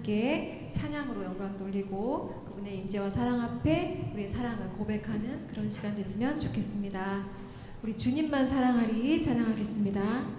함께 찬양으로 영광 돌리고 그분의 임재와 사랑 앞에 우리의 사랑을 고백하는 그런 시간 됐으면 좋겠습니다. 우리 주님만 사랑하리 찬양하겠습니다.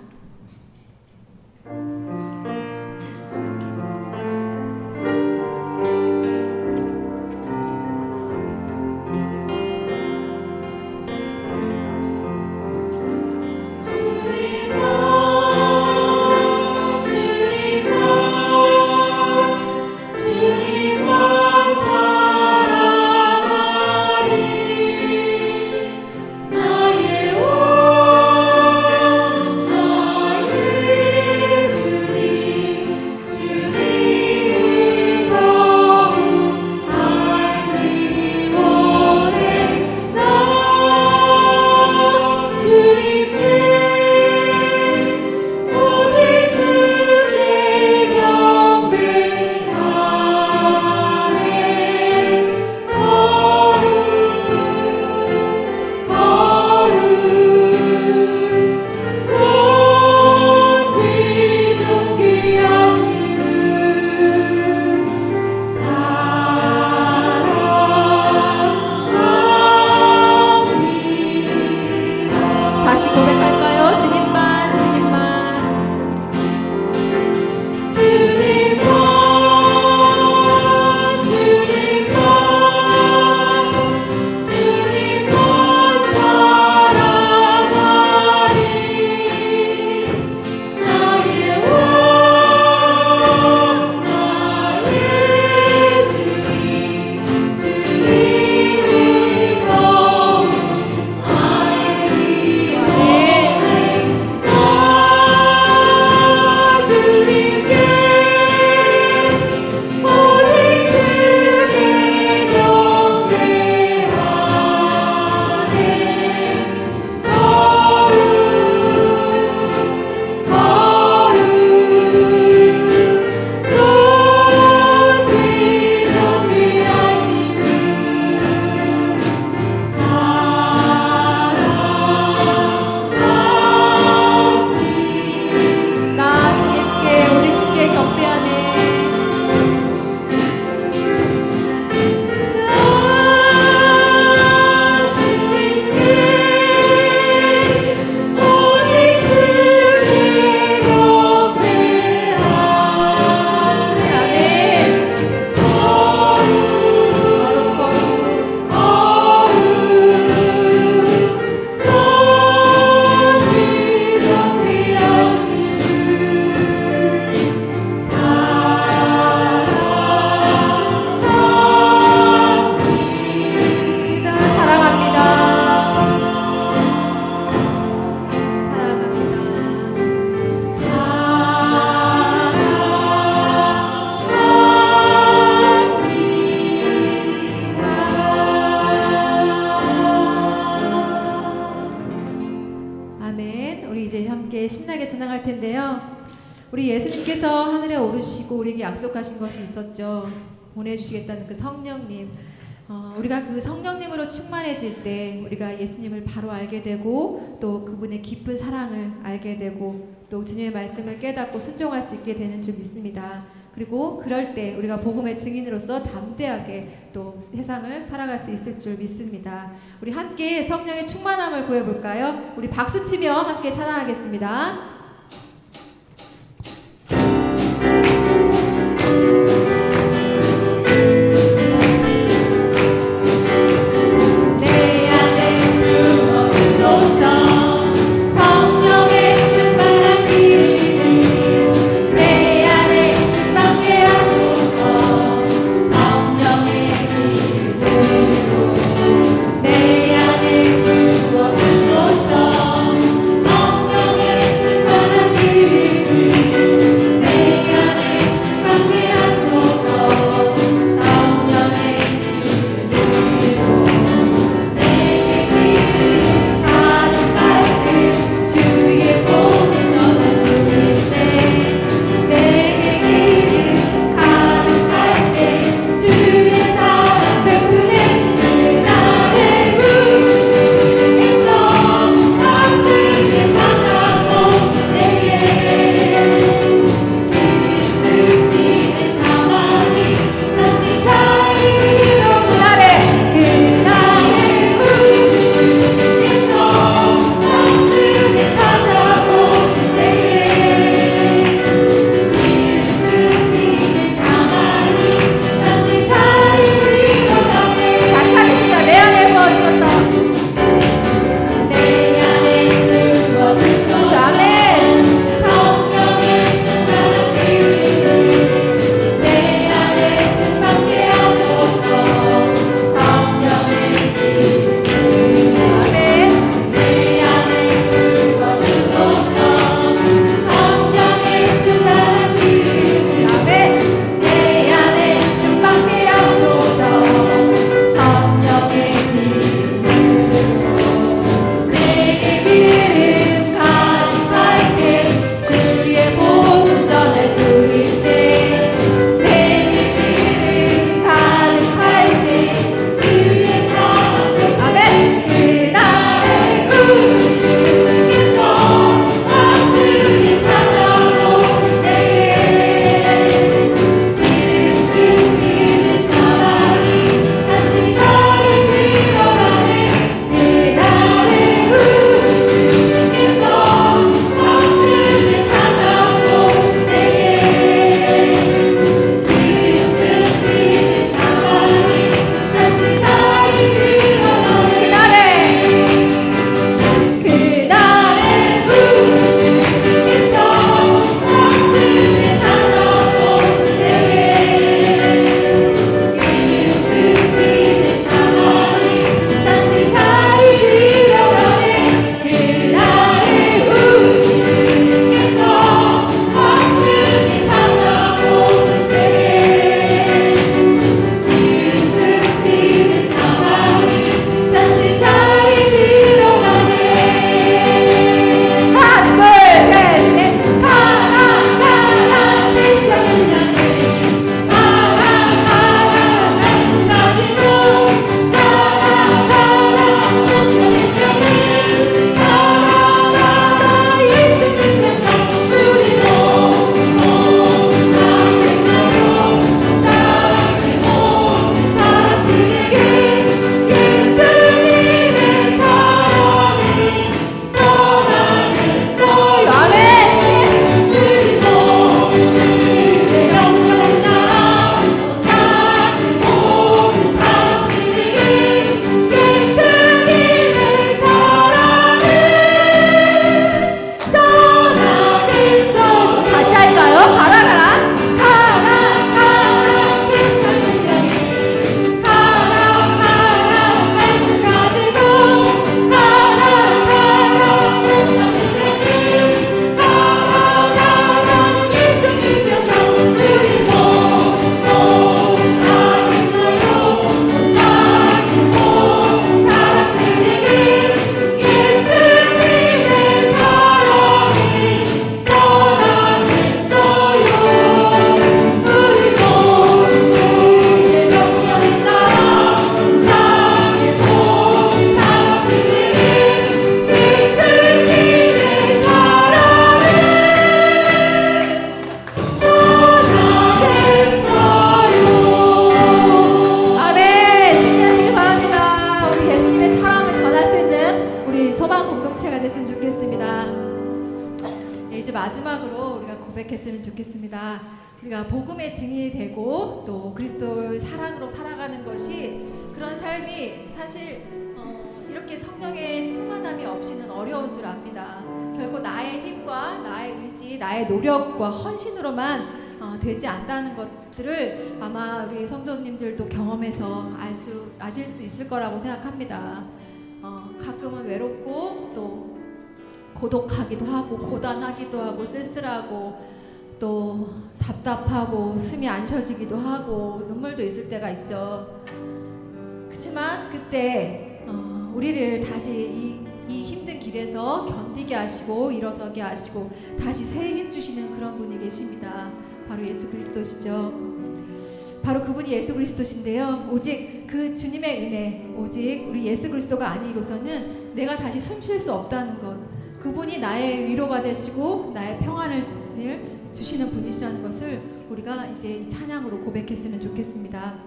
신나게 찬양할 텐데요. 우리 예수님께서 하늘에 오르시고 우리에게 약속하신 것이 있었죠. 보내주시겠다는 그 성령님. 우리가 그 성령님으로 충만해질 때 우리가 예수님을 바로 알게 되고 또 그분의 깊은 사랑을 알게 되고 또 주님의 말씀을 깨닫고 순종할 수 있게 되는 줄 믿습니다. 그리고 그럴 때 우리가 복음의 증인으로서 담대하게 또 세상을 살아갈 수 있을 줄 믿습니다. 우리 함께 성령의 충만함을 구해볼까요? 우리 박수치며 함께 찬양하겠습니다. 내 안에 부어주소서 성령의 증인이 되고 또 그리스도의 사랑으로 살아가는 것이 그런 삶이 사실 이렇게 성령의 충만함이 없이는 어려운 줄 압니다. 결코 나의 힘과 나의 의지, 나의 노력과 헌신으로만 되지 않다는 것들을 아마 우리 성도님들도 경험해서 아실 수 있을 거라고 생각합니다. 가끔은 외롭고 또 고독하기도 하고 고단하기도 하고 쓸쓸하고 또 답답하고 숨이 안 쉬어지기도 하고 눈물도 있을 때가 있죠. 그렇지만 그때 우리를 다시 이 힘든 길에서 견디게 하시고 일어서게 하시고 다시 새 힘 주시는 그런 분이 계십니다. 바로 예수 그리스도시죠. 바로 그분이 예수 그리스도신데요. 오직 그 주님의 은혜, 오직 우리 예수 그리스도가 아니고서는 내가 다시 숨 쉴 수 없다는 것, 그분이 나의 위로가 되시고 나의 평안을 주시는 분이시라는 것을 우리가 이제 이 찬양으로 고백했으면 좋겠습니다.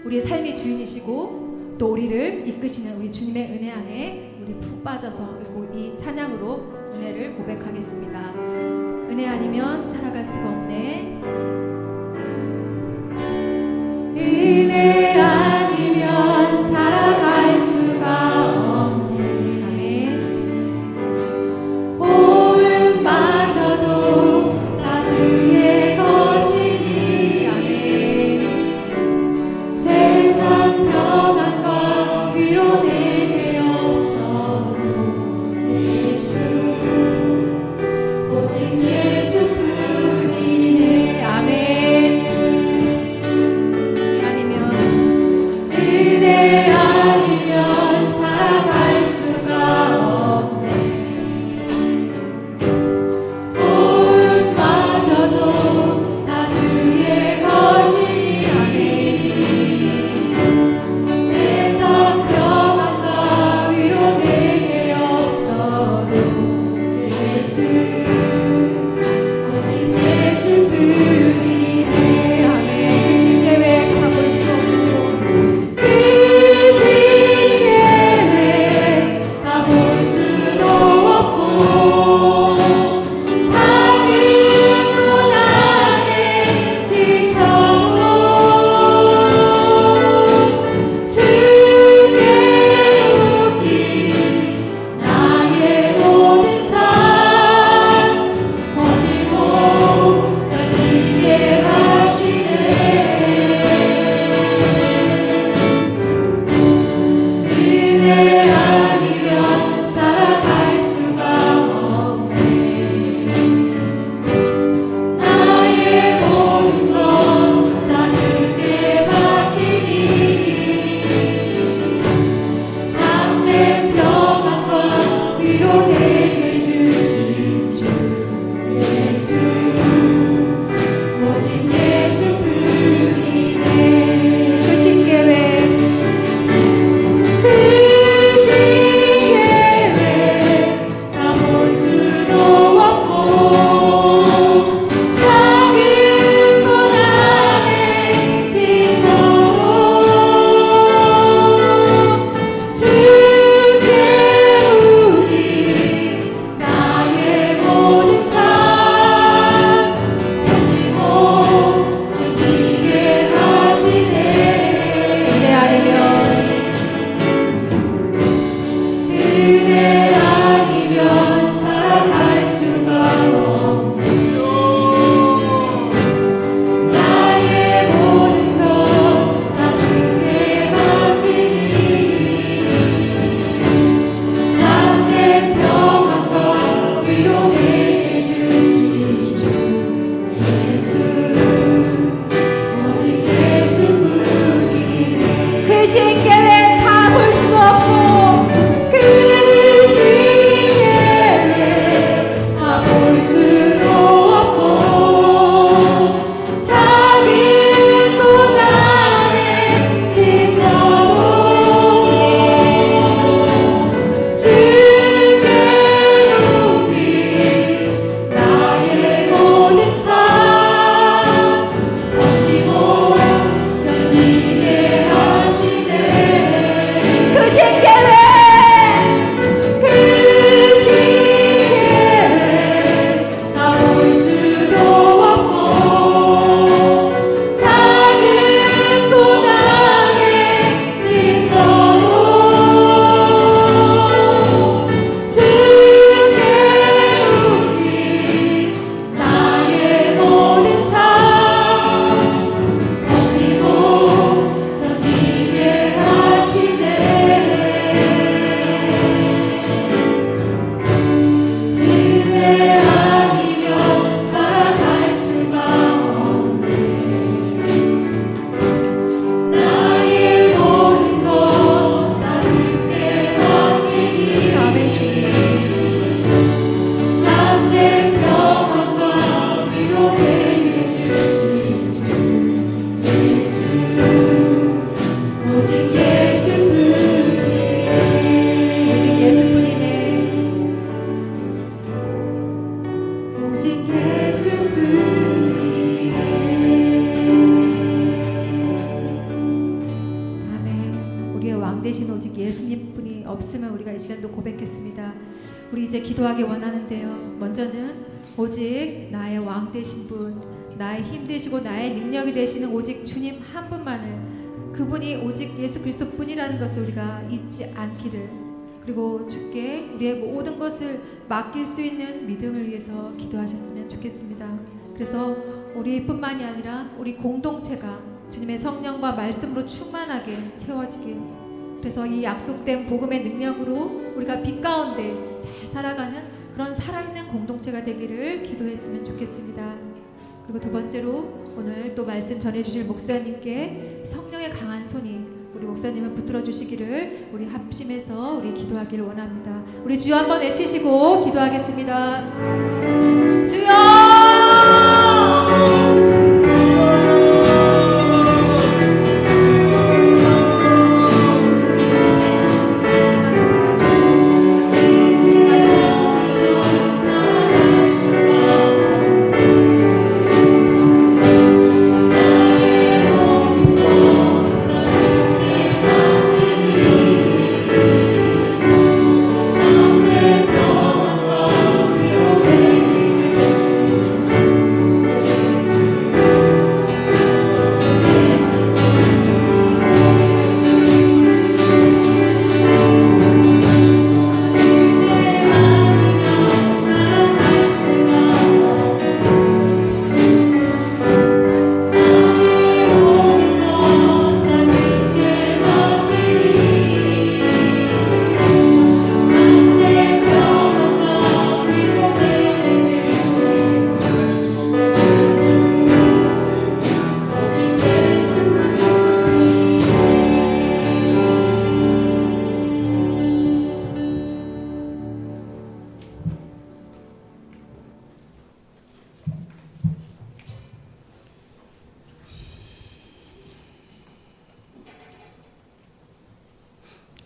우리의 삶의 주인이시고 또 우리를 이끄시는 우리 주님의 은혜 안에 우리 푹 빠져서 이 찬양으로 은혜를 고백하겠습니다. 은혜 아니면 살아갈 수가 없네. 은혜 아니면 살아갈 수가 없네. 아멘. 호흡마저도 다 주의 것이니. 아멘. 세상 평안과 위로 내게 없어도 예수, 오직 예수뿐이네. 아멘. 되신 오직 예수님뿐이 없음을 우리가 이 시간도 고백했습니다. 우리 이제 기도하기 원하는데요. 먼저는 오직 나의 왕 되신 분, 나의 힘 되시고 나의 능력이 되시는 오직 주님 한 분만을, 그분이 오직 예수 그리스도뿐이라는 것을 우리가 잊지 않기를, 그리고 주께 우리의 모든 것을 맡길 수 있는 믿음을 위해서 기도하셨으면 좋겠습니다. 그래서 우리뿐만이 아니라 우리 공동체가 주님의 성령과 말씀으로 충만하게 채워지길, 그래서 이 약속된 복음의 능력으로 우리가 빛 가운데 잘 살아가는 그런 살아있는 공동체가 되기를 기도했으면 좋겠습니다. 그리고 두 번째로 오늘 또 말씀 전해주실 목사님께 성령의 강한 손이 우리 목사님을 붙들어 주시기를 우리 합심해서 우리 기도하기를 원합니다. 우리 주여 한번 외치시고 기도하겠습니다. 주여!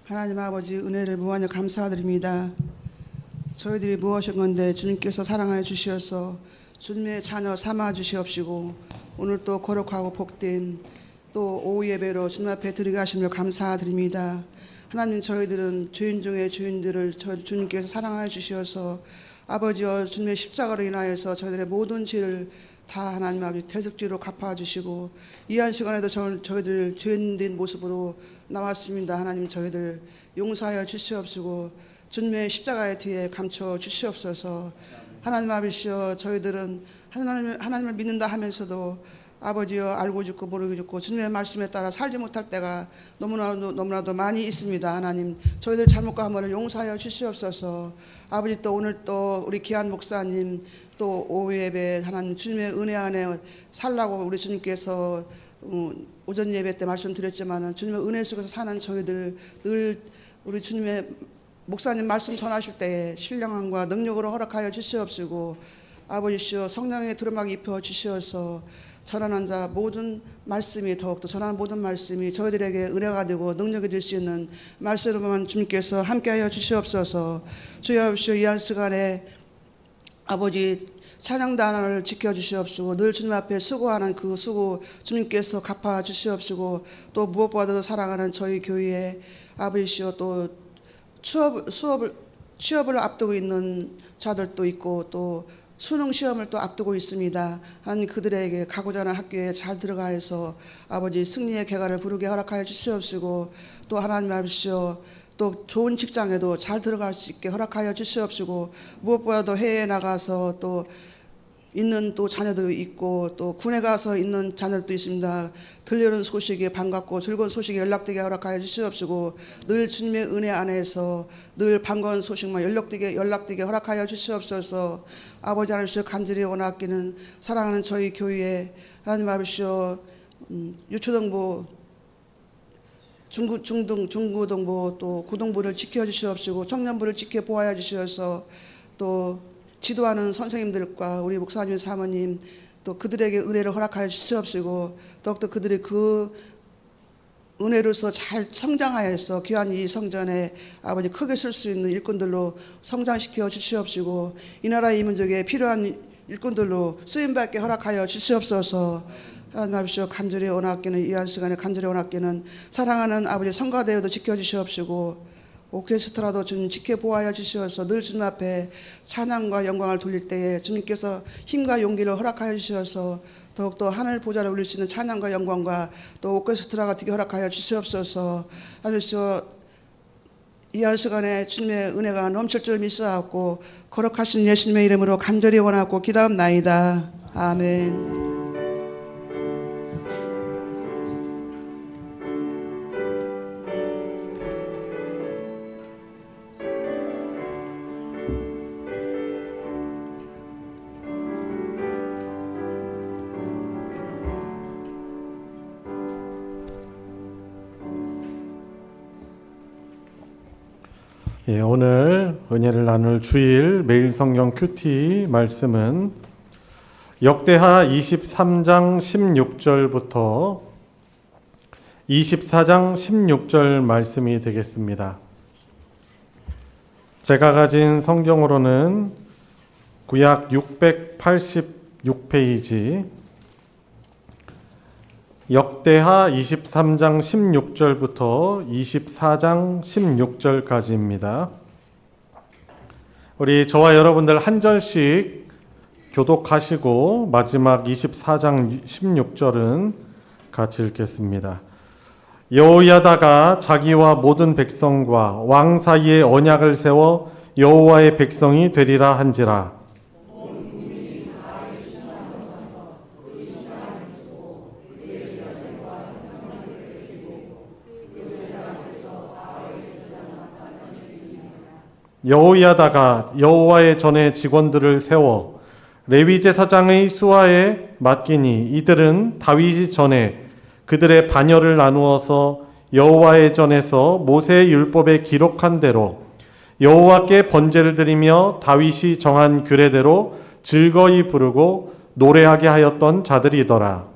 하나님 아버지 은혜를 무한히 감사드립니다. 저희들이 무엇인 건데 주님께서 사랑하여 주시어서 주님의 자녀 삼아 주시옵시고 오늘 또 거룩하고 복된 또 오후 예배로 주님 앞에 드리게 하심을 감사드립니다. 하나님 저희들은 죄인 중에 죄인들을 주님께서 사랑하여 주시어서 아버지여 주님의 십자가로 인하여서 저희들의 모든 죄를 다 하나님 아버지 대속죄로 갚아주시고 이 한 시간에도 저희들 죄인된 모습으로 나왔습니다. 하나님 저희들 용서하여 주시옵시고 주님의 십자가의 뒤에 감춰 주시옵소서. 하나님 아버지여 저희들은 하나님을 믿는다 하면서도 아버지여 알고 죽고 모르고 죽고 주님의 말씀에 따라 살지 못할 때가 너무나도 많이 있습니다. 하나님 저희들 잘못과 허물을 용서하여 주시옵소서. 아버지 또 오늘 또 우리 귀한 목사님 또 오후 예배 하나님 주님의 은혜 안에 살라고 우리 주님께서 오전 예배 때 말씀드렸지만 주님의 은혜 속에서 사는 저희들 늘 우리 주님의 목사님 말씀 전하실 때에 신령함과 능력으로 허락하여 주시옵시고 아버지시여 성령의 두루마기 입혀 주시어서 전하는 자 모든 말씀이 더욱더 전하는 모든 말씀이 저희들에게 은혜가 되고 능력이 될 수 있는 말씀으로만 주님께서 함께하여 주시옵소서. 주여 이 한 시간에 아버지 찬양단을 지켜주시옵시고 늘 주님 앞에 수고하는 그 수고 주님께서 갚아주시옵시고 또 무엇보다도 사랑하는 저희 교회에 아버지시여 또 취업을 앞두고 있는 자들도 있고 또 수능 시험을 또 앞두고 있습니다. 하나님 그들에게 가고자 하는 학교에 잘 들어가서 아버지 승리의 개가를 부르게 허락하여 주시옵시고 또 하나님 아버지시여 또 좋은 직장에도 잘 들어갈 수 있게 허락하여 주시옵시고 무엇보다도 해외에 나가서 또 있는 또 자녀도 있고 또 군에 가서 있는 자녀도 있습니다. 들려오는 소식이 반갑고 즐거운 소식이 연락되게 허락하여 주시옵시고 늘 주님의 은혜 안에서 늘 반가운 소식만 연락되게 허락하여 주시옵소서. 아버지 하나님 간절히 원하기는 사랑하는 저희 교회에 하나님 아버지여 유초등부 중고등부 또 고등부를 지켜주시옵시고 청년부를 지켜보아야 주시어서 또 지도하는 선생님들과 우리 목사님 사모님 또 그들에게 은혜를 허락하여 주시옵시고 더욱더 그들이 그 은혜로서 잘 성장하여서 귀한 이 성전에 아버지 크게 쓸 수 있는 일꾼들로 성장시켜 주시옵시고 이 나라 이 민족에 필요한 일꾼들로 쓰임받게 허락하여 주시옵소서. 하나님 아버지여 간절히 원하기는 이 한 시간에 간절히 원하기는 사랑하는 아버지 성가대회도 지켜주시옵시고 오케스트라도 주님 지켜보아야 주시어서 늘 주님 앞에 찬양과 영광을 돌릴 때에 주님께서 힘과 용기를 허락하여 주시어서 더욱더 하늘 보좌를 올릴 수 있는 찬양과 영광과 또 오케스트라가 되게 허락하여 주시옵소서. 하나님께서 이 한 시간에 주님의 은혜가 넘칠 줄 믿사옵고 거룩하신 예수님의 이름으로 간절히 원하고 기도합나이다. 아멘. 예, 오늘 은혜를 나눌 주일 매일 성경 큐티 말씀은 역대하 23장 16절부터 24장 16절 말씀이 되겠습니다. 제가 가진 성경으로는 구약 686페이지 역대하 23장 16절부터 24장 16절까지입니다. 우리 저와 여러분들 한 절씩 교독하시고 마지막 24장 16절은 같이 읽겠습니다. 여호야다가 자기와 모든 백성과 왕 사이에 언약을 세워 여호와의 백성이 되리라 한지라. 여호야다가 여호와의 전에 직원들을 세워 레위 제사장의 수하에 맡기니 이들은 다윗이 전에 그들의 반열을 나누어서 여호와의 전에서 모세의 율법에 기록한 대로 여호와께 번제를 드리며 다윗이 정한 규례대로 즐거이 부르고 노래하게 하였던 자들이더라.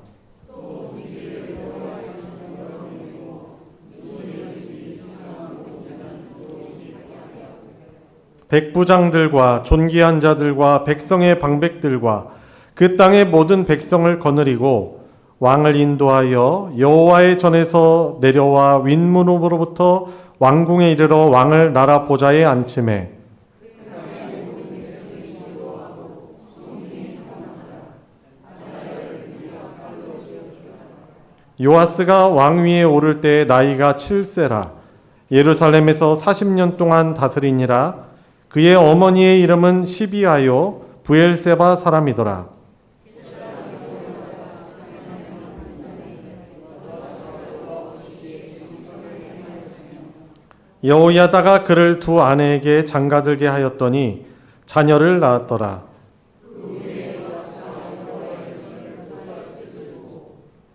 백부장들과 존귀한 자들과 백성의 방백들과 그 땅의 모든 백성을 거느리고 왕을 인도하여 여호와의 전에서 내려와 윗문으로부터 왕궁에 이르러 왕을 나라 보좌에 앉히매 요아스가 왕위에 오를 때 나이가 7세라 예루살렘에서 40년 동안 다스리니라. 그의 어머니의 이름은 시비아요 부엘세바 사람이더라. 여호야다가 그를 두 아내에게 장가들게 하였더니 자녀를 낳았더라.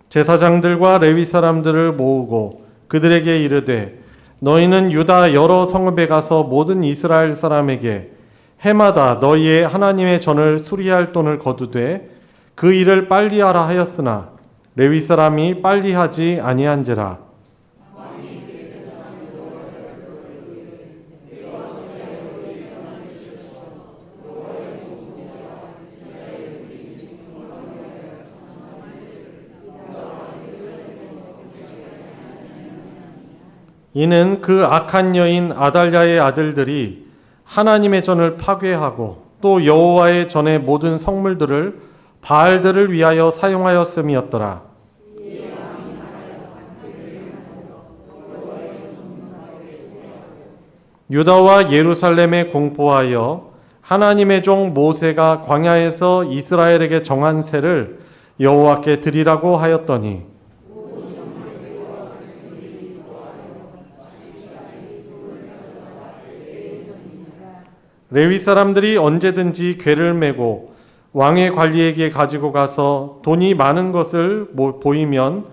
제사장들과 레위 사람들을 모으고 그들에게 이르되 너희는 유다 여러 성읍에 가서 모든 이스라엘 사람에게 해마다 너희의 하나님의 전을 수리할 돈을 거두되 그 일을 빨리 하라 하였으나 레위 사람이 빨리 하지 아니한지라. 이는 그 악한 여인 아달랴의 아들들이 하나님의 전을 파괴하고 또 여호와의 전의 모든 성물들을 바알들을 위하여 사용하였음이었더라. 유다와 예루살렘에 공포하여 하나님의 종 모세가 광야에서 이스라엘에게 정한 세를 여호와께 드리라고 하였더니 레위 사람들이 언제든지 궤를 메고 왕의 관리에게 가지고 가서 돈이 많은 것을 보이면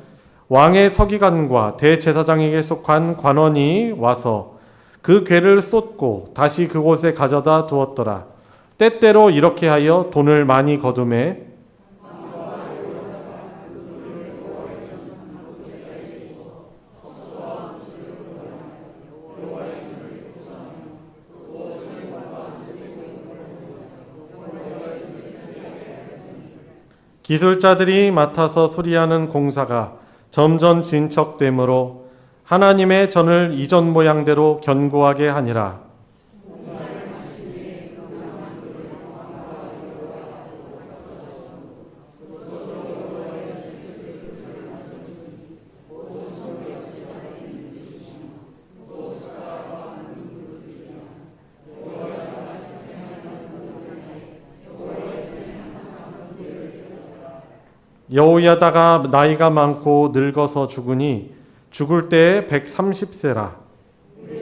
왕의 서기관과 대제사장에게 속한 관원이 와서 그 궤를 쏟고 다시 그곳에 가져다 두었더라. 때때로 이렇게 하여 돈을 많이 거두매 기술자들이 맡아서 수리하는 공사가 점점 진척되므로 하나님의 전을 이전 모양대로 견고하게 하니라. 여호야다가 나이가 많고 늙어서 죽으니 죽을 때에 130세라.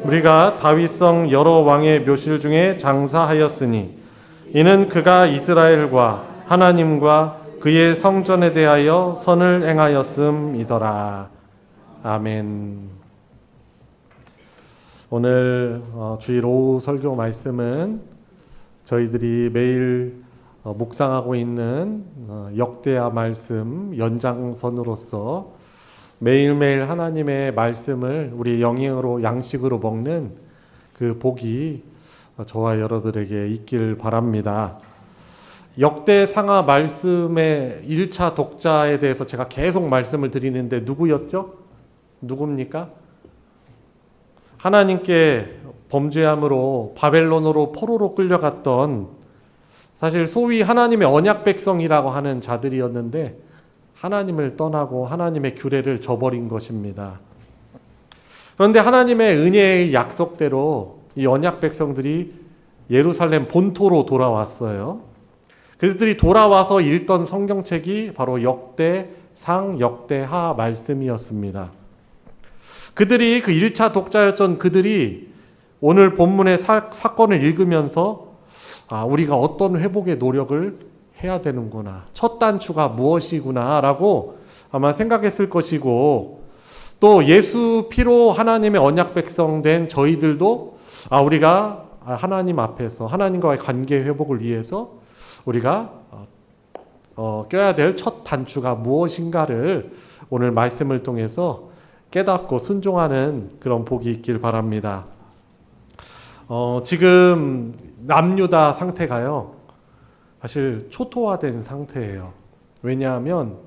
우리가 다윗성 여러 왕의 묘실 중에 장사하였으니 이는 그가 이스라엘과 하나님과 그의 성전에 대하여 선을 행하였음이더라. 아멘. 오늘 주일 오후 설교 말씀은 저희들이 매일 묵상하고 있는 역대하 말씀 연장선으로서 매일매일 하나님의 말씀을 우리 영양으로 양식으로 먹는 그 복이 저와 여러분들에게 있길 바랍니다. 역대상하 말씀의 1차 독자에 대해서 제가 계속 말씀을 드리는데 누구였죠? 누굽니까? 하나님께 범죄함으로 바벨론으로 포로로 끌려갔던 사실 소위 하나님의 언약 백성이라고 하는 자들이었는데 하나님을 떠나고 하나님의 규례를 저버린 것입니다. 그런데 하나님의 은혜의 약속대로 이 언약 백성들이 예루살렘 본토로 돌아왔어요. 그들이 돌아와서 읽던 성경책이 바로 역대상, 역대하 말씀이었습니다. 그들이 그 1차 독자였던 그들이 오늘 본문의 사건을 읽으면서 우리가 어떤 회복의 노력을 해야 되는구나. 첫 단추가 무엇이구나 라고 아마 생각했을 것이고 또 예수 피로 하나님의 언약 백성 된 저희들도 우리가 하나님 앞에서 하나님과의 관계 회복을 위해서 우리가 껴야 될 첫 단추가 무엇인가를 오늘 말씀을 통해서 깨닫고 순종하는 그런 복이 있길 바랍니다. 지금 남유다 상태가요, 사실 초토화된 상태예요. 왜냐하면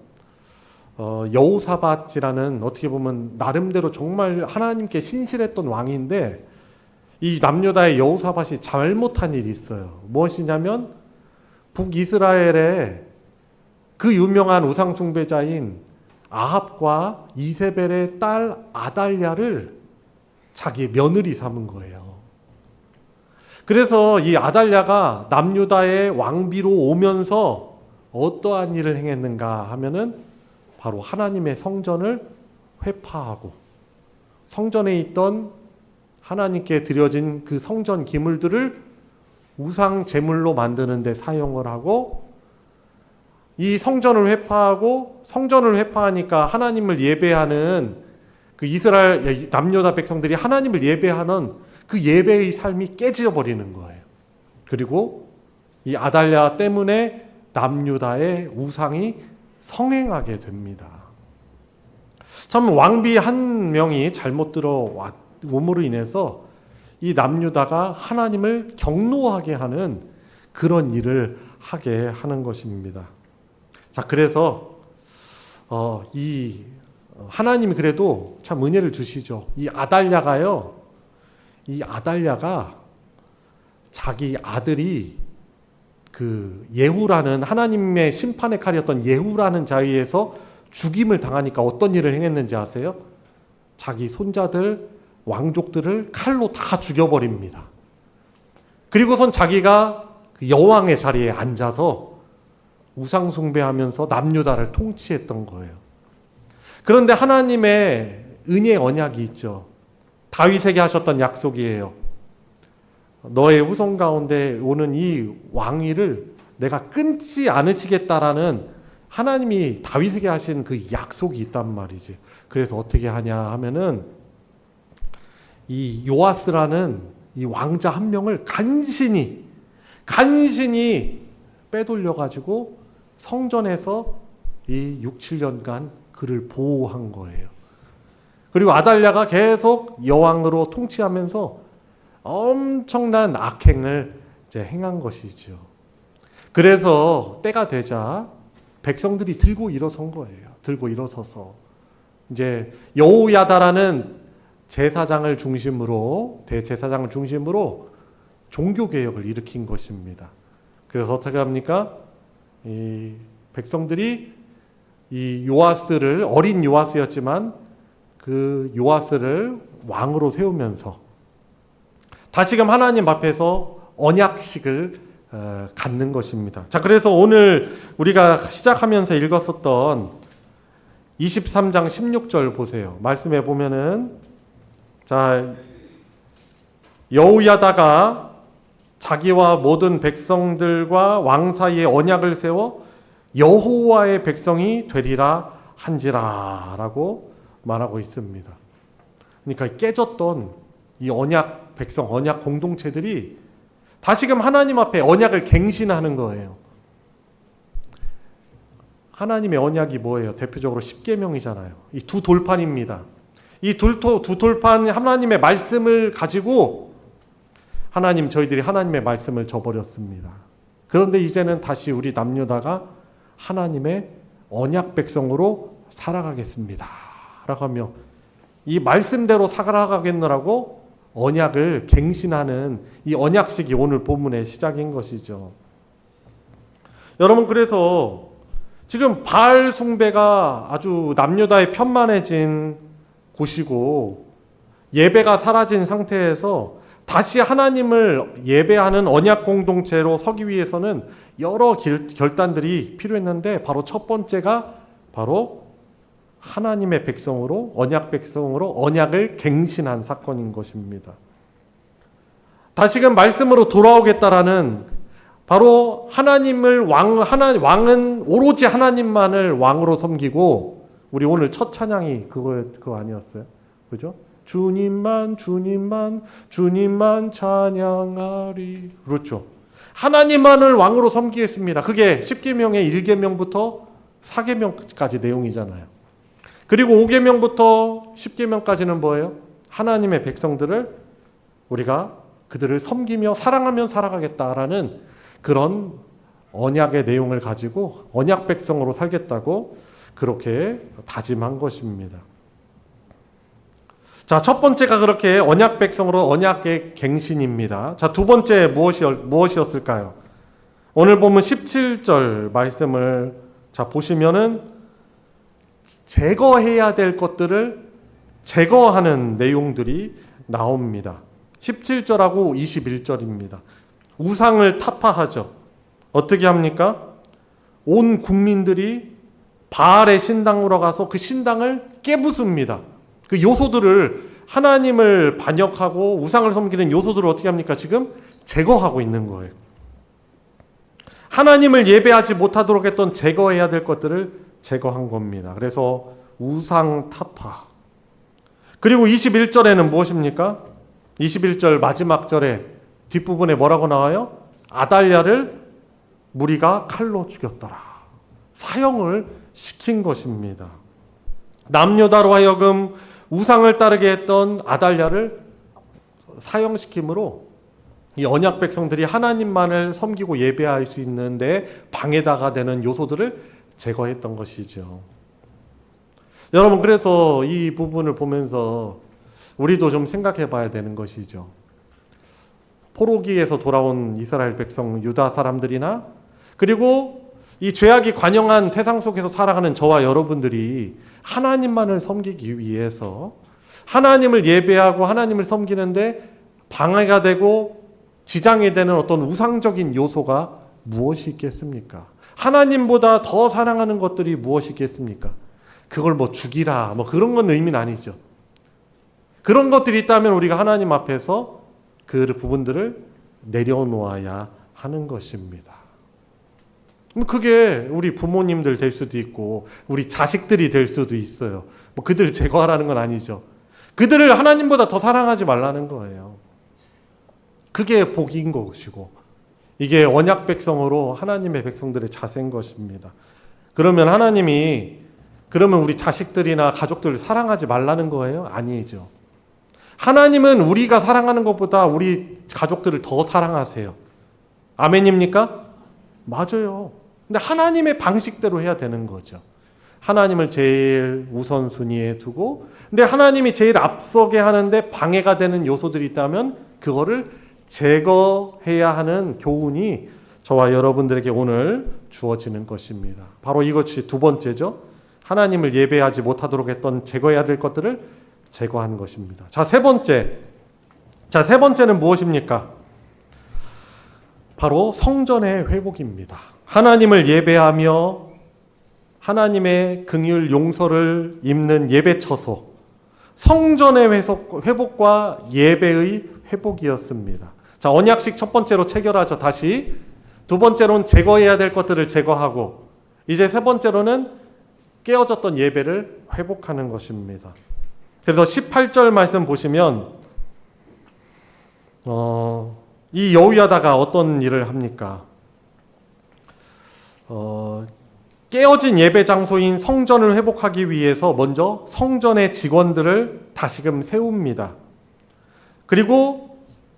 여호사밧이라는 어떻게 보면 나름대로 정말 하나님께 신실했던 왕인데 이 남유다의 여호사밧이 잘못한 일이 있어요. 무엇이냐면 북이스라엘의 그 유명한 우상숭배자인 아합과 이세벨의 딸 아달랴를 자기의 며느리 삼은 거예요. 그래서 이 아달랴가 남유다의 왕비로 오면서 어떠한 일을 행했는가 하면은 바로 하나님의 성전을 회파하고 성전에 있던 하나님께 드려진 그 성전 기물들을 우상 제물로 만드는 데 사용을 하고 이 성전을 회파하고 성전을 회파하니까 하나님을 예배하는 그 이스라엘 남유다 백성들이 하나님을 예배하는 그 예배의 삶이 깨져 버리는 거예요. 그리고 이 아달랴 때문에 남유다의 우상이 성행하게 됩니다. 참 왕비 한 명이 잘못 들어옴으로 인해서 이 남유다가 하나님을 경노하게 하는 그런 일을 하게 하는 것입니다. 자, 그래서 이 하나님이 그래도 참 은혜를 주시죠. 이 아달랴가 자기 아들이 그 예후라는 하나님의 심판의 칼이었던 예후라는 자에 의해서 죽임을 당하니까 어떤 일을 행했는지 아세요? 자기 손자들, 왕족들을 칼로 다 죽여버립니다. 그리고선 자기가 그 여왕의 자리에 앉아서 우상 숭배하면서 남유다를 통치했던 거예요. 그런데 하나님의 은혜의 언약이 있죠. 다윗에게 하셨던 약속이에요. 너의 후손 가운데 오는 이 왕위를 내가 끊지 않으시겠다라는 하나님이 다윗에게 하신 그 약속이 있단 말이지. 그래서 어떻게 하냐 하면은 이 요아스라는 이 왕자 한 명을 간신히 빼돌려 가지고 성전에서 이 6, 7년간 그를 보호한 거예요. 그리고 아달랴가 계속 여왕으로 통치하면서 엄청난 악행을 이제 행한 것이죠. 그래서 때가 되자 백성들이 들고 일어선 거예요. 들고 일어서서 이제 여호야다라는 제사장을 중심으로, 대제사장을 중심으로 종교 개혁을 일으킨 것입니다. 그래서 어떻게 합니까? 이 백성들이 이 요아스를, 어린 요아스였지만 그 요아스를 왕으로 세우면서 다시금 하나님 앞에서 언약식을 갖는 것입니다. 자, 그래서 오늘 우리가 시작하면서 읽었었던 23장 16절 보세요. 말씀해 보면은, 자, 여호야다가 자기와 모든 백성들과 왕 사이에 언약을 세워 여호와의 백성이 되리라 한지라라고 말하고 있습니다. 그러니까 깨졌던 이 언약 백성, 언약 공동체들이 다시금 하나님 앞에 언약을 갱신하는 거예요. 하나님의 언약이 뭐예요? 대표적으로 십계명이잖아요. 이 두 돌판입니다. 이 두 돌판 하나님의 말씀을 가지고 하나님, 저희들이 하나님의 말씀을 저버렸습니다. 그런데 이제는 다시 우리 남유다가 하나님의 언약 백성으로 살아가겠습니다 라고 하며 이 말씀대로 살아가겠노라고 언약을 갱신하는 이 언약식이 오늘 본문의 시작인 것이죠. 여러분, 그래서 지금 바알 숭배가 아주 남유다에 편만해진 곳이고 예배가 사라진 상태에서 다시 하나님을 예배하는 언약 공동체로 서기 위해서는 여러 결단들이 필요했는데 바로 첫 번째가 바로 하나님의 백성으로, 언약 백성으로 언약을 갱신한 사건인 것입니다. 다시금 말씀으로 돌아오겠다라는 바로 하나님을 왕은 오로지 하나님만을 왕으로 섬기고, 우리 오늘 첫 찬양이 그거 아니었어요? 그죠? 주님만 찬양하리. 그렇죠. 하나님만을 왕으로 섬기겠습니다. 그게 10계명의 1계명부터 4계명까지 내용이잖아요. 그리고 5계명부터 10계명까지는 뭐예요? 하나님의 백성들을 우리가 그들을 섬기며 사랑하며 살아가겠다라는 그런 언약의 내용을 가지고 언약 백성으로 살겠다고 그렇게 다짐한 것입니다. 자, 첫 번째가 그렇게 언약 백성으로 언약의 갱신입니다. 자, 두 번째 무엇이었을까요? 오늘 보면 17절 말씀을 자 보시면은 제거해야 될 것들을 제거하는 내용들이 나옵니다. 17절하고 21절입니다. 우상을 타파하죠. 어떻게 합니까? 온 국민들이 바알의 신당으로 가서 그 신당을 깨부숩니다. 그 요소들을, 하나님을 반역하고 우상을 섬기는 요소들을 어떻게 합니까? 지금 제거하고 있는 거예요. 하나님을 예배하지 못하도록 했던 제거해야 될 것들을 제거한 겁니다. 그래서 우상 타파. 그리고 21절에는 무엇입니까? 21절 마지막 절에 뒷부분에 뭐라고 나와요? 아달랴를 무리가 칼로 죽였더라. 사형을 시킨 것입니다. 남유다로 하여금 우상을 따르게 했던 아달랴를 사형시킴으로 이 언약 백성들이 하나님만을 섬기고 예배할 수 있는데 방해다가 되는 요소들을 제거했던 것이죠. 여러분, 그래서 이 부분을 보면서 우리도 좀 생각해 봐야 되는 것이죠. 포로기에서 돌아온 이스라엘 백성, 유다 사람들이나 그리고 이 죄악이 관영한 세상 속에서 살아가는 저와 여러분들이 하나님만을 섬기기 위해서 하나님을 예배하고 하나님을 섬기는데 방해가 되고 지장이 되는 어떤 우상적인 요소가 무엇이 있겠습니까? 하나님보다 더 사랑하는 것들이 무엇이 있겠습니까? 그걸 뭐 죽이라, 뭐 그런 건 의미는 아니죠. 그런 것들이 있다면 우리가 하나님 앞에서 그 부분들을 내려놓아야 하는 것입니다. 그게 우리 부모님들 될 수도 있고 우리 자식들이 될 수도 있어요. 뭐 그들을 제거하라는 건 아니죠. 그들을 하나님보다 더 사랑하지 말라는 거예요. 그게 복인 것이고 이게 언약 백성으로 하나님의 백성들의 자세인 것입니다. 그러면 하나님이 그러면 우리 자식들이나 가족들을 사랑하지 말라는 거예요? 아니죠. 하나님은 우리가 사랑하는 것보다 우리 가족들을 더 사랑하세요. 아멘입니까? 맞아요. 근데 하나님의 방식대로 해야 되는 거죠. 하나님을 제일 우선순위에 두고, 근데 하나님이 제일 앞서게 하는데 방해가 되는 요소들이 있다면 그거를 제거해야 하는 교훈이 저와 여러분들에게 오늘 주어지는 것입니다. 바로 이것이 두 번째죠. 하나님을 예배하지 못하도록 했던 제거해야 될 것들을 제거한 것입니다. 자, 세 번째는 무엇입니까? 바로 성전의 회복입니다. 하나님을 예배하며 하나님의 긍휼 용서를 입는 예배 처소, 성전의 회복과 예배의 회복이었습니다. 자, 언약식 첫 번째로 체결하죠. 다시 두 번째로는 제거해야 될 것들을 제거하고, 이제 세 번째로는 깨어졌던 예배를 회복하는 것입니다. 그래서 18절 말씀 보시면 이 여호야다가 어떤 일을 합니까? 깨어진 예배 장소인 성전을 회복하기 위해서 먼저 성전의 직원들을 다시금 세웁니다. 그리고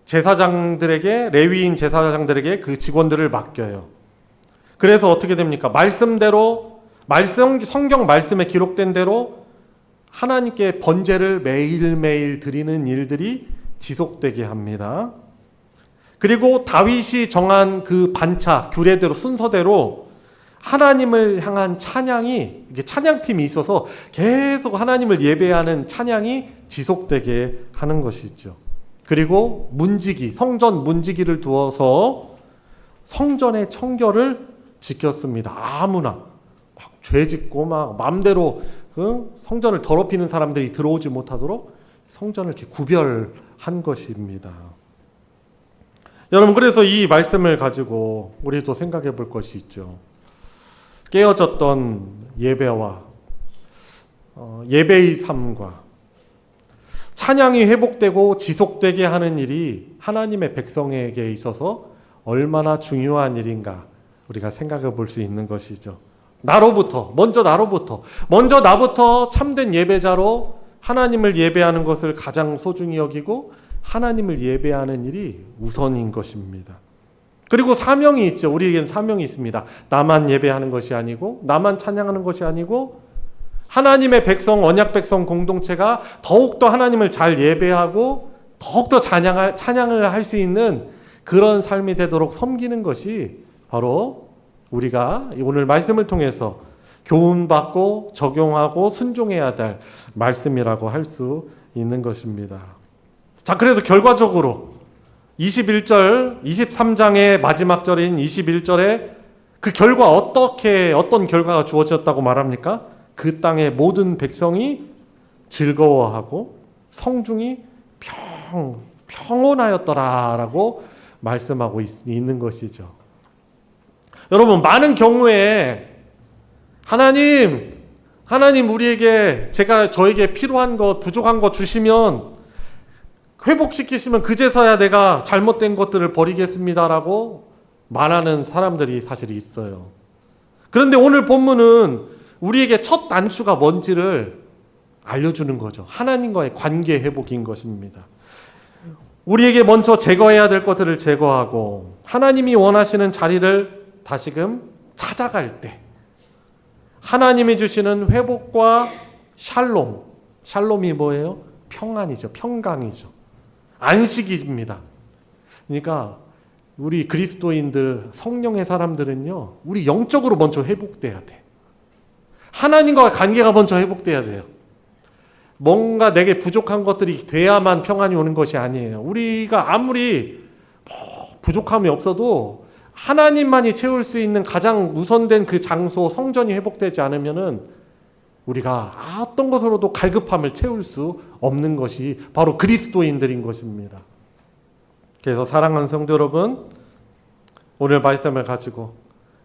제사장들에게, 레위인 제사장들에게 그 직원들을 맡겨요. 그래서 어떻게 됩니까? 말씀대로, 성경 말씀에 기록된 대로 하나님께 번제를 매일매일 드리는 일들이 지속되게 합니다. 그리고 다윗이 정한 그 반차, 규례대로, 순서대로 하나님을 향한 찬양이, 이게 찬양팀이 있어서 계속 하나님을 예배하는 찬양이 지속되게 하는 것이죠. 그리고 문지기, 성전 문지기를 두어서 성전의 청결을 지켰습니다. 아무나 막 죄짓고 막 마음대로 성전을 더럽히는 사람들이 들어오지 못하도록 성전을 이렇게 구별한 것입니다. 여러분, 그래서 이 말씀을 가지고 우리도 생각해 볼 것이 있죠. 깨어졌던 예배와 예배의 삶과 찬양이 회복되고 지속되게 하는 일이 하나님의 백성에게 있어서 얼마나 중요한 일인가 우리가 생각해 볼 수 있는 것이죠. 먼저 나부터 참된 예배자로 하나님을 예배하는 것을 가장 소중히 여기고 하나님을 예배하는 일이 우선인 것입니다. 그리고 사명이 있죠. 우리에겐 사명이 있습니다. 나만 예배하는 것이 아니고, 나만 찬양하는 것이 아니고, 하나님의 백성, 언약 백성 공동체가 더욱더 하나님을 잘 예배하고 더욱더 찬양을 할 수 있는 그런 삶이 되도록 섬기는 것이 바로 우리가 오늘 말씀을 통해서 교훈받고 적용하고 순종해야 될 말씀이라고 할 수 있는 것입니다. 자, 그래서 결과적으로 21절, 23장의 마지막 절인 21절에 그 결과 어떤 결과가 주어졌다고 말합니까? 그 땅의 모든 백성이 즐거워하고 성중이 평온하였더라라고 말씀하고 있는 것이죠. 여러분, 많은 경우에 하나님 우리에게 저에게 필요한 것, 부족한 것 주시면 회복시키시면 그제서야 내가 잘못된 것들을 버리겠습니다라고 말하는 사람들이 사실 있어요. 그런데 오늘 본문은 우리에게 첫 단추가 뭔지를 알려주는 거죠. 하나님과의 관계 회복인 것입니다. 우리에게 먼저 제거해야 될 것들을 제거하고 하나님이 원하시는 자리를 다시금 찾아갈 때 하나님이 주시는 회복과 샬롬이 뭐예요? 평안이죠. 평강이죠. 안식입니다. 그러니까 우리 그리스도인들, 성령의 사람들은요, 우리 영적으로 먼저 회복돼야 돼. 하나님과 관계가 먼저 회복돼야 돼요. 뭔가 내게 부족한 것들이 돼야만 평안이 오는 것이 아니에요. 우리가 아무리 부족함이 없어도 하나님만이 채울 수 있는 가장 우선된 그 장소, 성전이 회복되지 않으면은 우리가 어떤 것으로도 갈급함을 채울 수 없는 것이 바로 그리스도인들인 것입니다. 그래서 사랑하는 성도 여러분, 오늘 말씀을 가지고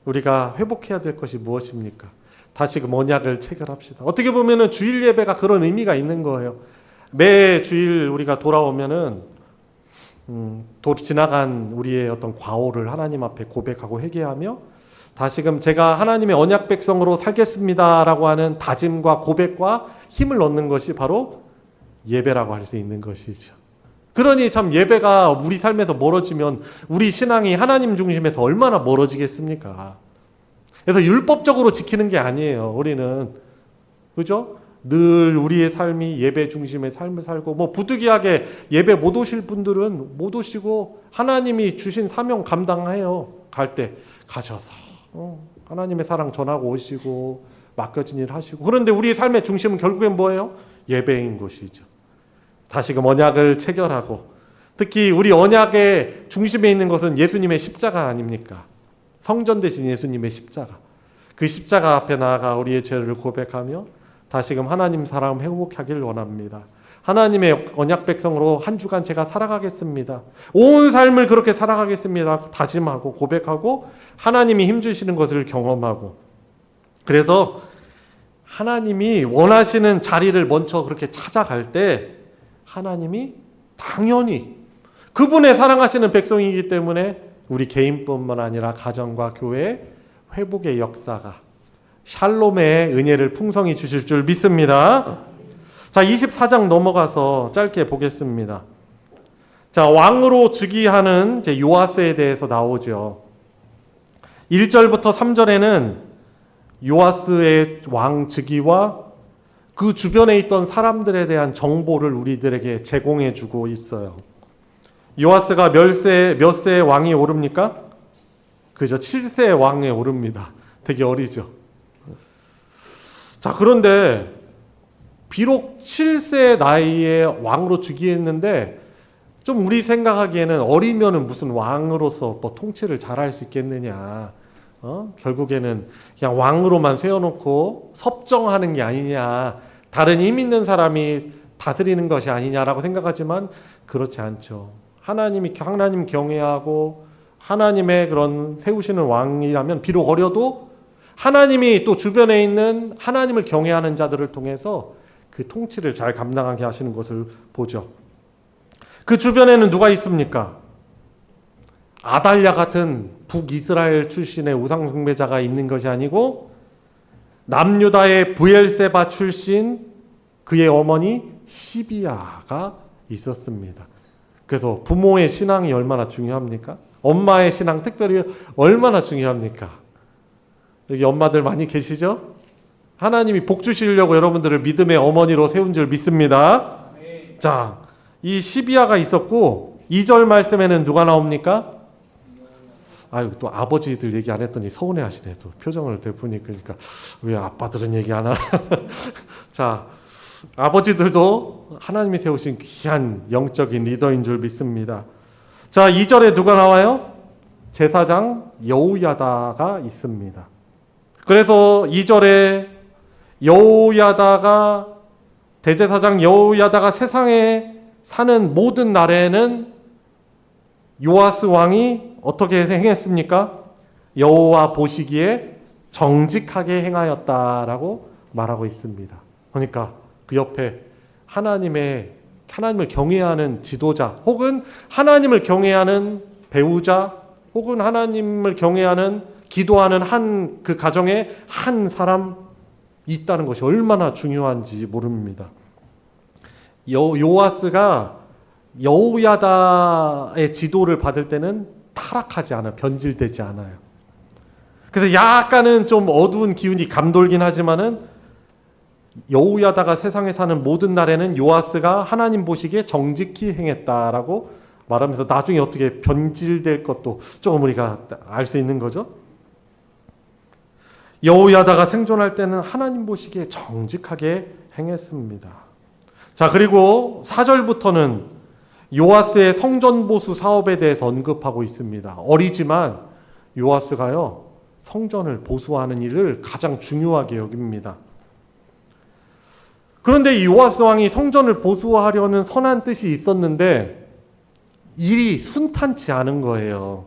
우리가 회복해야 될 것이 무엇입니까? 다시금 언약을 체결합시다. 어떻게 보면은 주일 예배가 그런 의미가 있는 거예요. 매 주일 우리가 돌아오면은 지나간 우리의 어떤 과오를 하나님 앞에 고백하고 회개하며 다시금 제가 하나님의 언약 백성으로 살겠습니다라고 하는 다짐과 고백과 힘을 얻는 것이 바로 예배라고 할 수 있는 것이죠. 그러니 참 예배가 우리 삶에서 멀어지면 우리 신앙이 하나님 중심에서 얼마나 멀어지겠습니까? 그래서 율법적으로 지키는 게 아니에요. 우리는 그죠? 늘 우리의 삶이 예배 중심의 삶을 살고 뭐 부득이하게 예배 못 오실 분들은 못 오시고 하나님이 주신 사명 감당해요. 갈 때 가셔서 하나님의 사랑 전하고 오시고 맡겨진 일 하시고. 그런데 우리의 삶의 중심은 결국엔 뭐예요? 예배인 것이죠. 다시금 언약을 체결하고 특히 우리 언약의 중심에 있는 것은 예수님의 십자가 아닙니까? 성전 대신 예수님의 십자가. 그 십자가 앞에 나아가 우리의 죄를 고백하며 다시금 하나님 사랑 회복하길 원합니다. 하나님의 언약 백성으로 한 주간 제가 살아가겠습니다. 온 삶을 그렇게 살아가겠습니다. 다짐하고 고백하고 하나님이 힘주시는 것을 경험하고. 그래서 하나님이 원하시는 자리를 먼저 그렇게 찾아갈 때 하나님이 당연히 그분의 사랑하시는 백성이기 때문에 우리 개인뿐만 아니라 가정과 교회 회복의 역사가 샬롬의 은혜를 풍성히 주실 줄 믿습니다. 자, 24장 넘어가서 짧게 보겠습니다. 자, 왕으로 즉위하는 이제 요아스에 대해서 나오죠. 1절부터 3절에는 요아스의 왕 즉위와 그 주변에 있던 사람들에 대한 정보를 우리들에게 제공해 주고 있어요. 요아스가 몇 세의 왕이 오릅니까? 그죠? 7세의 왕에 오릅니다. 되게 어리죠. 자, 그런데 비록 7세 나이에 왕으로 즉위했는데 좀 우리 생각하기에는 어리면은 무슨 왕으로서 뭐 통치를 잘할 수 있겠느냐. 결국에는 그냥 왕으로만 세워놓고 섭정하는 게 아니냐. 다른 힘 있는 사람이 다스리는 것이 아니냐라고 생각하지만 그렇지 않죠. 하나님 경외하고 하나님의 그런 세우시는 왕이라면 비록 어려도 하나님이 또 주변에 있는 하나님을 경외하는 자들을 통해서 그 통치를 잘 감당하게 하시는 것을 보죠. 그 주변에는 누가 있습니까? 아달랴 같은 북이스라엘 출신의 우상 숭배자가 있는 것이 아니고 남유다의 브엘세바 출신 그의 어머니 시비야가 있었습니다. 그래서 부모의 신앙이 얼마나 중요합니까? 엄마의 신앙 특별히 얼마나 중요합니까? 여기 엄마들 많이 계시죠? 하나님이 복 주시려고 여러분들을 믿음의 어머니로 세운 줄 믿습니다. 자, 이 시비야가 있었고 2절 말씀에는 누가 나옵니까? 아유, 또 아버지들 얘기 안 했더니 서운해 하시네. 또 표정을 대보니 그러니까 왜 아빠들은 얘기 안 하나? 자, 아버지들도 하나님이 세우신 귀한 영적인 리더인 줄 믿습니다. 자, 2절에 누가 나와요? 제사장 여우야다가 있습니다. 그래서 2절에 여우야다가 대제사장 여우야다가 세상에 사는 모든 날에는 요아스 왕이 어떻게 행했습니까? 여호와 보시기에 정직하게 행하였다라고 말하고 있습니다. 그러니까 그 옆에 하나님을 경외하는 지도자 혹은 하나님을 경외하는 배우자 혹은 하나님을 경외하는 기도하는 그 가정에 한 사람 있다는 것이 얼마나 중요한지 모릅니다. 요아스가 여우야다의 지도를 받을 때는 타락하지 않아요. 변질되지 않아요. 그래서 약간은 좀 어두운 기운이 감돌긴 하지만은 여우야다가 세상에 사는 모든 날에는 요아스가 하나님 보시기에 정직히 행했다라고 말하면서 나중에 어떻게 변질될 것도 조금 우리가 알 수 있는 거죠. 여호야다가 생존할 때는 하나님 보시기에 정직하게 행했습니다. 자, 그리고 4절부터는 요아스의 성전 보수 사업에 대해서 언급하고 있습니다. 어리지만 요아스가요, 성전을 보수하는 일을 가장 중요하게 여깁니다. 그런데 이 요아스 왕이 성전을 보수하려는 선한 뜻이 있었는데 일이 순탄치 않은 거예요.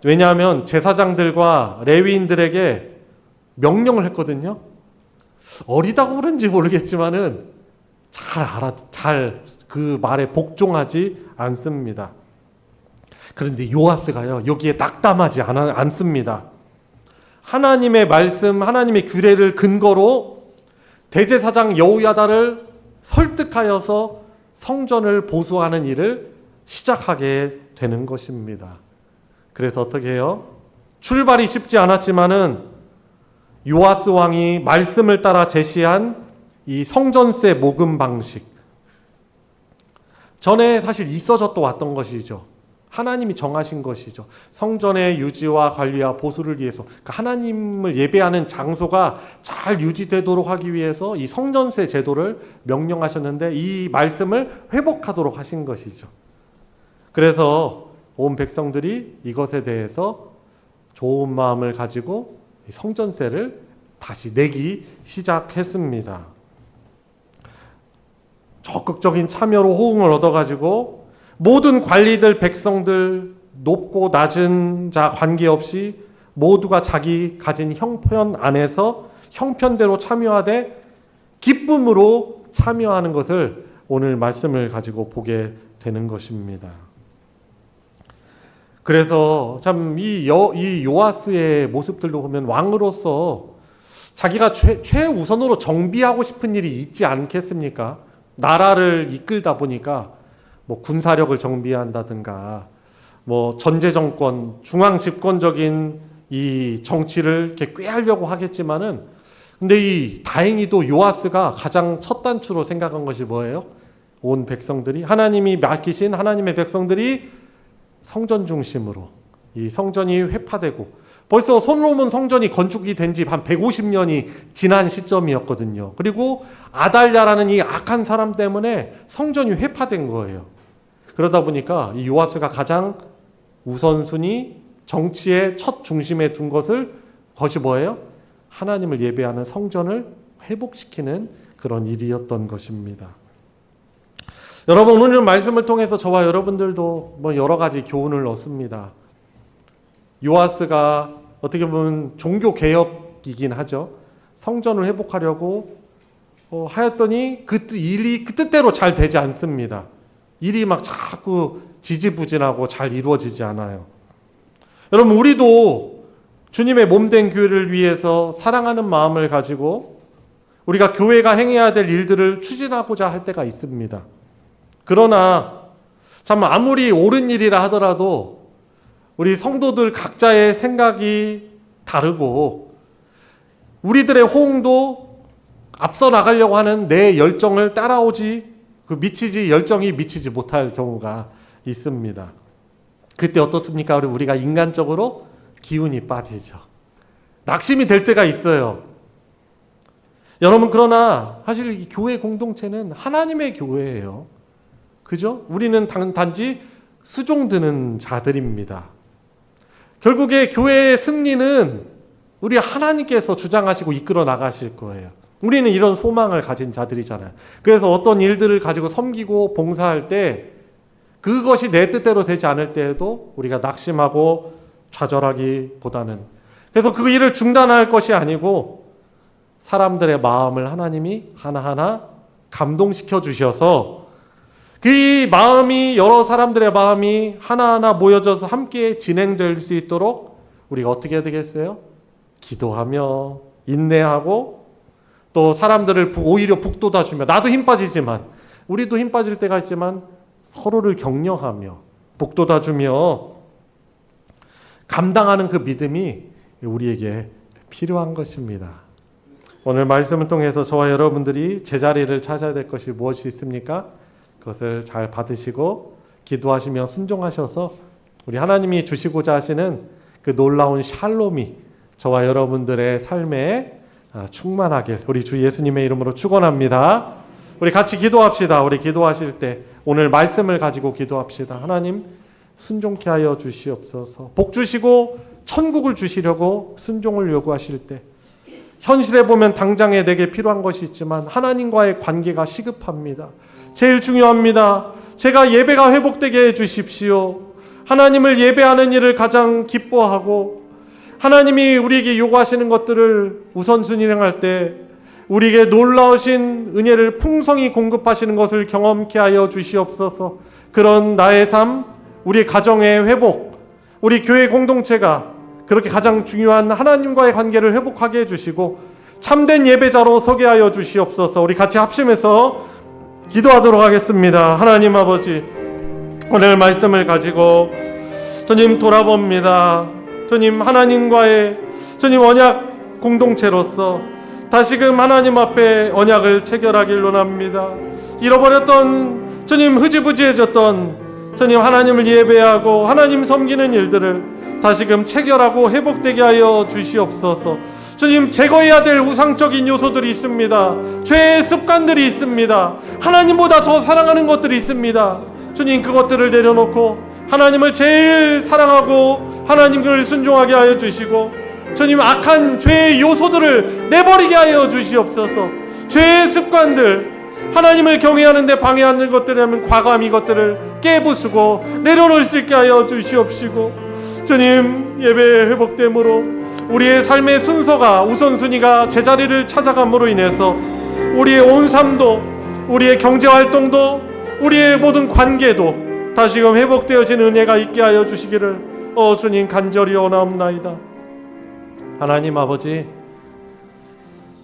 왜냐하면 제사장들과 레위인들에게 명령을 했거든요. 어리다고 그런지 모르겠지만은 잘 그 말에 복종하지 않습니다. 그런데 요아스가요, 여기에 낙담하지 않습니다. 하나님의 말씀, 하나님의 규례를 근거로 대제사장 여우야다를 설득하여서 성전을 보수하는 일을 시작하게 되는 것입니다. 그래서 어떻게 해요? 출발이 쉽지 않았지만은 요아스 왕이 말씀을 따라 제시한 이 성전세 모금 방식, 전에 사실 있어져 또 왔던 것이죠. 하나님이 정하신 것이죠. 성전의 유지와 관리와 보수를 위해서, 그러니까 하나님을 예배하는 장소가 잘 유지되도록 하기 위해서 이 성전세 제도를 명령하셨는데 이 말씀을 회복하도록 하신 것이죠. 그래서 온 백성들이 이것에 대해서 좋은 마음을 가지고 성전세를 다시 내기 시작했습니다. 적극적인 참여로 호응을 얻어가지고 모든 관리들, 백성들, 높고 낮은 자 관계없이 모두가 자기 가진 형편 안에서 형편대로 참여하되 기쁨으로 참여하는 것을 오늘 말씀을 가지고 보게 되는 것입니다. 그래서 참 이 요아스의 모습들도 보면 왕으로서 자기가 최우선으로 정비하고 싶은 일이 있지 않겠습니까? 나라를 이끌다 보니까 뭐 군사력을 정비한다든가 뭐 전제 정권, 중앙 집권적인 이 정치를 이렇게 꾀하려고 하겠지만은, 근데 다행히도 요아스가 가장 첫 단추로 생각한 것이 뭐예요? 온 백성들이, 하나님이 맡기신 하나님의 백성들이 성전 중심으로 이 성전이 회파되고, 벌써 솔로몬 성전이 건축이 된 지 한 150년이 지난 시점이었거든요. 그리고 아달랴라는 이 악한 사람 때문에 성전이 회파된 거예요. 그러다 보니까 이 요아스가 가장 우선순위, 정치의 첫 중심에 둔 것이 뭐예요? 하나님을 예배하는 성전을 회복시키는 그런 일이었던 것입니다. 여러분, 오늘 말씀을 통해서 저와 여러분들도 뭐 여러 가지 교훈을 얻습니다. 요아스가 어떻게 보면 종교 개혁이긴 하죠. 성전을 회복하려고 하였더니 그 일이 그 뜻대로 잘 되지 않습니다. 일이 막 자꾸 지지부진하고 잘 이루어지지 않아요. 여러분, 우리도 주님의 몸된 교회를 위해서 사랑하는 마음을 가지고 우리가 교회가 행해야 될 일들을 추진하고자 할 때가 있습니다. 그러나 참 아무리 옳은 일이라 하더라도 우리 성도들 각자의 생각이 다르고 우리들의 호응도 앞서 나가려고 하는 내 열정을 열정이 미치지 못할 경우가 있습니다. 그때 어떻습니까? 우리가 인간적으로 기운이 빠지죠. 낙심이 될 때가 있어요. 여러분, 그러나 사실 이 교회 공동체는 하나님의 교회예요. 그죠? 우리는 단지 수종드는 자들입니다. 결국에 교회의 승리는 우리 하나님께서 주장하시고 이끌어 나가실 거예요. 우리는 이런 소망을 가진 자들이잖아요. 그래서 어떤 일들을 가지고 섬기고 봉사할 때 그것이 내 뜻대로 되지 않을 때에도 우리가 낙심하고 좌절하기보다는, 그래서 그 일을 중단할 것이 아니고 사람들의 마음을 하나님이 하나하나 감동시켜 주셔서 그 마음이, 여러 사람들의 마음이 하나하나 모여져서 함께 진행될 수 있도록 우리가 어떻게 해야 되겠어요? 기도하며 인내하고 또 사람들을 오히려 북돋아주며, 나도 힘 빠지지만, 우리도 힘 빠질 때가 있지만 서로를 격려하며 북돋아주며 감당하는 그 믿음이 우리에게 필요한 것입니다. 오늘 말씀을 통해서 저와 여러분들이 제자리를 찾아야 될 것이 무엇이 있습니까? 그것을 잘 받으시고 기도하시며 순종하셔서 우리 하나님이 주시고자 하시는 그 놀라운 샬롬이 저와 여러분들의 삶에 충만하길 우리 주 예수님의 이름으로 축원합니다. 우리 같이 기도합시다. 우리 기도하실 때 오늘 말씀을 가지고 기도합시다. 하나님, 순종케 하여 주시옵소서. 복 주시고 천국을 주시려고 순종을 요구하실 때 현실에 보면 당장에 내게 필요한 것이 있지만 하나님과의 관계가 시급합니다. 제일 중요합니다. 제가 예배가 회복되게 해 주십시오. 하나님을 예배하는 일을 가장 기뻐하고 하나님이 우리에게 요구하시는 것들을 우선순위 행할 때 우리에게 놀라우신 은혜를 풍성히 공급하시는 것을 경험케 하여 주시옵소서. 그런 나의 삶, 우리 가정의 회복, 우리 교회 공동체가 그렇게 가장 중요한 하나님과의 관계를 회복하게 해주시고 참된 예배자로 서게 하여 주시옵소서. 우리 같이 합심해서 기도하도록 하겠습니다. 하나님 아버지, 오늘 말씀을 가지고 주님 돌아봅니다. 주님 하나님과의 주님 언약 공동체로서 다시금 하나님 앞에 언약을 체결하길 원합니다. 잃어버렸던 주님 흐지부지해졌던 주님 하나님을 예배하고 하나님 섬기는 일들을 다시금 체결하고 회복되게 하여 주시옵소서. 주님 제거해야 될 우상적인 요소들이 있습니다. 죄의 습관들이 있습니다. 하나님보다 더 사랑하는 것들이 있습니다. 주님 그것들을 내려놓고 하나님을 제일 사랑하고 하나님을 순종하게 하여 주시고 주님 악한 죄의 요소들을 내버리게 하여 주시옵소서. 죄의 습관들 하나님을 경외하는 데 방해하는 것들이라면 과감히 이것들을 깨부수고 내려놓을 수 있게 하여 주시옵시고 주님 예배의 회복됨으로 우리의 삶의 순서가 우선순위가 제자리를 찾아감으로 인해서 우리의 온 삶도 우리의 경제활동도 우리의 모든 관계도 다시금 회복되어진 은혜가 있게 하여 주시기를 주님 간절히 원하옵나이다. 하나님 아버지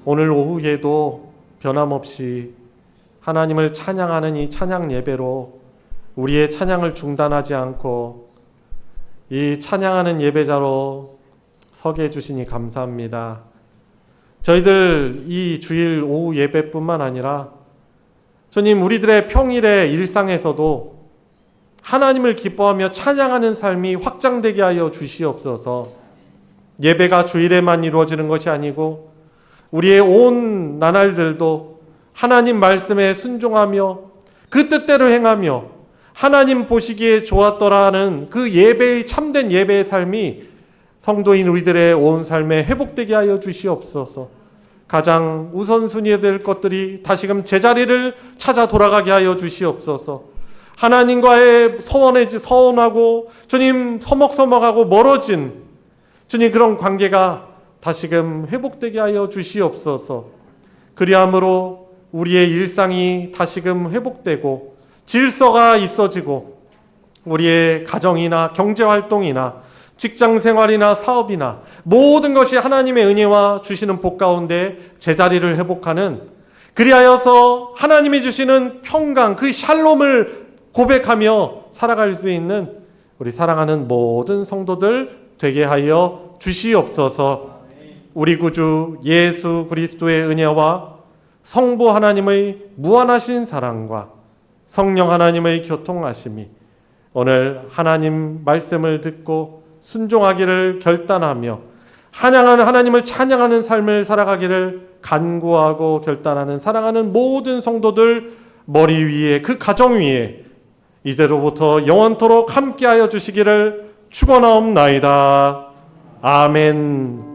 오늘 오후에도 변함없이 하나님을 찬양하는 이 찬양 예배로 우리의 찬양을 중단하지 않고 이 찬양하는 예배자로 서게 해주시니 감사합니다. 저희들 이 주일 오후 예배뿐만 아니라 주님 우리들의 평일의 일상에서도 하나님을 기뻐하며 찬양하는 삶이 확장되게 하여 주시옵소서. 예배가 주일에만 이루어지는 것이 아니고 우리의 온 나날들도 하나님 말씀에 순종하며 그 뜻대로 행하며 하나님 보시기에 좋았더라 하는 그 예배의 참된 예배의 삶이 성도인 우리들의 온 삶에 회복되게 하여 주시옵소서. 가장 우선순위에 될 것들이 다시금 제자리를 찾아 돌아가게 하여 주시옵소서. 하나님과의 서운하고 주님 서먹서먹하고 멀어진 주님 그런 관계가 다시금 회복되게 하여 주시옵소서. 그리함으로 우리의 일상이 다시금 회복되고 질서가 있어지고 우리의 가정이나 경제활동이나 직장생활이나 사업이나 모든 것이 하나님의 은혜와 주시는 복 가운데 제자리를 회복하는 그리하여서 하나님이 주시는 평강 그 샬롬을 고백하며 살아갈 수 있는 우리 사랑하는 모든 성도들 되게 하여 주시옵소서. 우리 구주 예수 그리스도의 은혜와 성부 하나님의 무한하신 사랑과 성령 하나님의 교통하심이 오늘 하나님 말씀을 듣고 순종하기를 결단하며 하나님을 찬양하는 삶을 살아가기를 간구하고 결단하는 사랑하는 모든 성도들 머리 위에 그 가정 위에 이제로부터 영원토록 함께하여 주시기를 축원하옵나이다. 아멘.